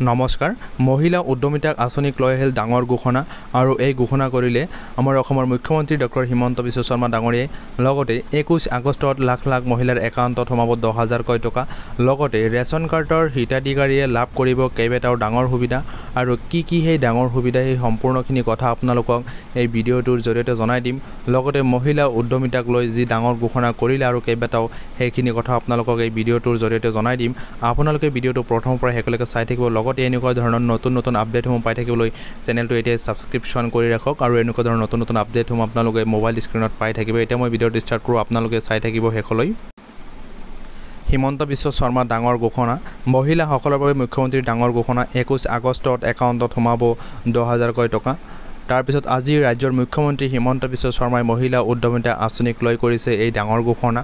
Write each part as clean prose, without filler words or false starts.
নমস্কাৰ মহিলা উদ্যমিতাক আঁচনিক লৈ আহিল ডাঙৰ ঘোষণা আৰু এই ঘোষণা কৰিলে আমাৰ অসমৰ মুখ্যমন্ত্ৰী ডক্টৰ হিমন্ত বিশ্ব শৰ্মা ডাঙৰীয়াই লগতে 21 আগষ্টত লাখ লাখ মহিলাৰ একাউণ্টত সোমাব 10,000 কোটি টকা লগতে ৰেচন কাৰ্ডৰ হিতাধিকাৰীয়ে লাভ কৰিব কেইবাটাও ডাঙৰ সুবিধা আৰু কি সেই ডাঙৰ সুবিধা এই সম্পূৰ্ণখিনি কথা আপোনালোকক এই ভিডিঅ'টোৰ জৰিয়তে জনাই দিম লগতে মহিলা উদ্যমিতাক লৈ যি ডাঙৰ ঘোষণা কৰিলে আৰু কেইবাটাও সেইখিনি কথা আপোনালোকক এই ভিডিঅ'টোৰ জৰিয়তে জনাই দিম আপোনালোকে ভিডিঅ'টো প্ৰথমৰ পৰা শেষলৈকে চাই থাকিব লগতে এনেকুৱা ধৰণৰ নতুন আপডেটসমূহ পাই থাকিবলৈ চেনেলটো এতিয়া সাবস্ক্ৰিপশ্যন কৰি ৰাখক আৰু এনেকুৱা ধৰণৰ নতুন আপডেটসমূহ আপোনালোকে মোবাইল স্ক্ৰীনত পাই থাকিব এতিয়া মই ভিডিঅ'টো ষ্টাৰ্ট কৰোঁ আপোনালোকে চাই থাকিব শেষলৈ হিমন্ত বিশ্ব শৰ্মা ডাঙৰ ঘোষণা মহিলাসকলৰ বাবে মুখ্যমন্ত্ৰীৰ ডাঙৰ ঘোষণা 21 আগষ্টত একাউণ্টত সোমাব 10,000 কোটি টকা তাৰপিছত আজি ৰাজ্যৰ মুখ্যমন্ত্ৰী হিমন্ত বিশ্ব শৰ্মাই মহিলা উদ্যমিতা আঁচনিক লৈ কৰিছে এই ডাঙৰ ঘোষণা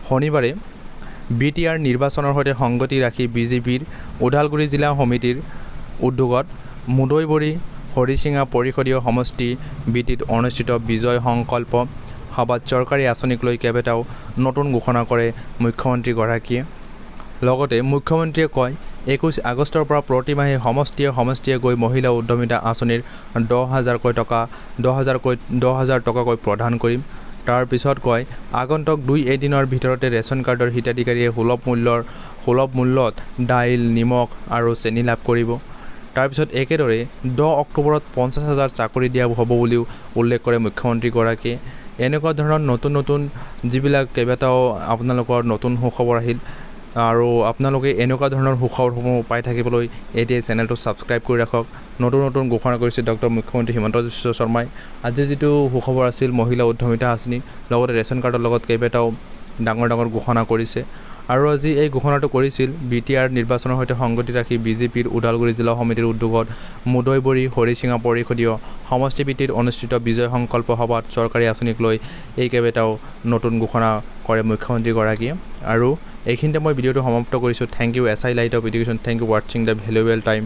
শনিবাৰে BTR নিৰ্বাচনৰ সৈতে সংগতি ৰাখি বিজেপিৰ ওদালগুৰি জিলা সমিতিৰ উদ্যোগত মুদৈবৰী হৰিচিঙা পৰিষদীয় সমষ্টি বিটিত অনুষ্ঠিত বিজয় সংকল্প সভাত চৰকাৰী আঁচনিক লৈ কেইবাটাও নতুন ঘোষণা কৰে মুখ্যমন্ত্ৰীগৰাকীয়ে লগতে মুখ্যমন্ত্ৰীয়ে কয় 21 আগষ্টৰ পৰা প্ৰতিমাহে সমষ্টিয়ে গৈ মহিলা উদ্যমিতা আঁচনিৰ 10,000 কোটি টকা 10,000 টকাকৈ প্ৰদান কৰিম তাৰ পিছত কয় আগন্তুক 2 এদিনৰ ভিতৰতে ৰেচন কাৰ্ডৰ হিতাধিকাৰীয়ে সুলভ মূল্যত দাইল নিমখ আৰু চেনি লাভ কৰিব তাৰ পিছত একেদৰে 10 অক্টোবৰত 50,000 চাকৰি দিয়া হ'ব বুলিও উল্লেখ কৰে মুখ্যমন্ত্ৰীগৰাকীয়ে এনেকুৱা ধৰণৰ নতুন যিবিলাক কেইবাটাও আপোনালোকৰ নতুন সুখবৰ আহিল আৰু আপোনালোকে এনেকুৱা ধৰণৰ সুখবৰসমূহ পাই থাকিবলৈ এতিয়া চেনেলটো সাবস্ক্ৰাইব কৰি ৰাখক নতুন ঘোষণা কৰিছে ডক্টৰ মুখ্যমন্ত্ৰী হিমন্ত বিশ্ব শৰ্মাই আজি যেটো সুখবৰ আছিল মহিলা উদ্যমিতা আঁচনি লগতে ৰেচন কাৰ্ডৰ লগত কেইবাটাও ডাঙৰ ঘোষণা কৰিছে আৰু আজি এই ঘোষণাটো কৰিছিল BTR নিৰ্বাচনৰ সৈতে সংগতি ৰাখি বিজেপিৰ ওদালগুৰি জিলা সমিতিৰ উদ্যোগত মুদৈবৰী হৰিচিঙা পৰিষদীয় সমষ্টি বিটিত অনুষ্ঠিত বিজয় সংকল্প সভাত চৰকাৰী আঁচনিক লৈ এই কেইবাটাও নতুন ঘোষণা কৰে মুখ্যমন্ত্ৰীগৰাকীয়ে আৰু এইখিনিতে মই ভিডিঅ'টো সমাপ্ত কৰিছোঁ thank you SI light of education thank you ৱাচিং দ্য ভ্যালুয়েবল টাইম